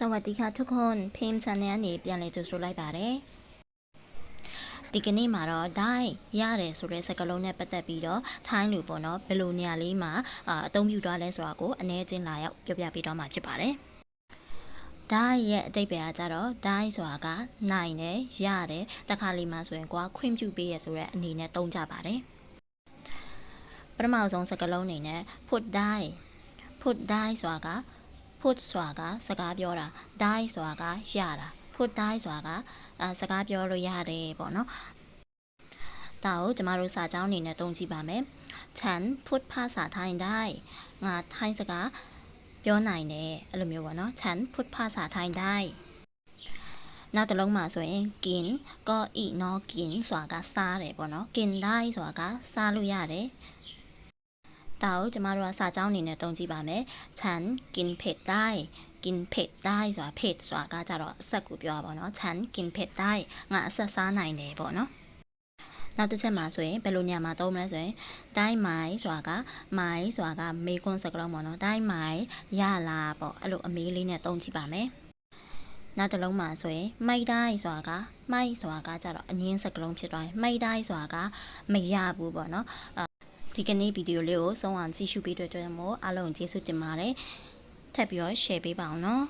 สวัสดีค่ะทุกคนพิมพ์ชันแนลนี้ပြန်လည်ကြိုဆိုလိုက်ပါတယ်ဒီကနေ့မှာတော့ได้ရတယ်ဆိုတဲ့စကားလုံးနဲ့ပတ်သက်ပြီးတော့ထိုင်းလူပေါ့နော်ဘယ်လိုနေရာလေးမှာအသုံးပြုသွားလဲဆိုတာကိုအနည်းချင်းလာရောက်ပြောပြပေးတော့မှာဖြစ်ပါတယ်ได้ရဲ့အတိတ်ပဲကကြတော့ได้ဆိုတာကနိုင်တယ်ရတယ်တခါလေးမှာဆိုရင်ကိုကခွင့်ပြုပေးရဆိုတဲ့အနေနဲ့သုံးကြပါတယ်ပထမဆုံးစကားလုံးအနေနဲ့ put ได้ဆိုတာကput ဆိုတာကစကားပြောတာ die ဆိုတာကရတာ put die ဆိုတာကစကားပြောလို့ရတယ်ပေါ့နော်ဒါကိုကျမတို့စာကြောင်းအနေနဲ့သုံးကြည့်ပါမယ်ฉันพูดภาษาไทยได้ငါထိုင်းစကားပြောနိုင်တယ်အဲ့လိုမျိုးပေါ့နော်ฉันพูดภาษาไทยได้နောက်တစ်လုံးမှာဆိုရင်กินก็อีเนาะกินဆိုတာကစားတယ်ပေါ့နော်กินได้ဆိုတာကစားလို့ရတယ်ဒါကိုကျမတို့ကစာကြောင်းအနေနဲ့တုံးကြည့်ပါမယ်။ฉันกินเผ็ดได้กินเผ็ดได้ဆိုတာเผ็ดဆိုတာကကြတော့အဆက်ကိုပြောတာပေါ့နော်။ฉันกินเผ็ดได้ငါအဆက်စားနိုင်တယ်ပေါ့နော်။နောက်တစ်ချက်မှာဆိုရင်ဘယ်လိုနေရာမှာသုံးမလဲဆိုရင်ได้ไหมဆိုတာကမိုင်းဆိုတာကမေးခွန်းစကားလုံးပေါ့နော်။ได้ไหมရလားပေါ့အဲ့လိုအမေးလေးနဲ့တုံးကြည့်ပါမယ်။နောက်တစ်လုံးမှာဆိုရင်မိုက်ได้ဆိုတာကမိုက်ဆိုတာကကြတော့အငင်းစကားလုံးဖြစ်သွားတယ်။မိုက်ได้ဆိုတာကမရဘူးပေါ့နော်။ဒီကနေ့ဗီဒီယိုလေးကိုဆုံးအောင်ကြည့်ရှုပေးတဲ့အတွက်မို့အားလုံးကျေးဇူးတင်ပါတယ်ထပ်ပြီးတော့ share ပေးပါအောင်နော်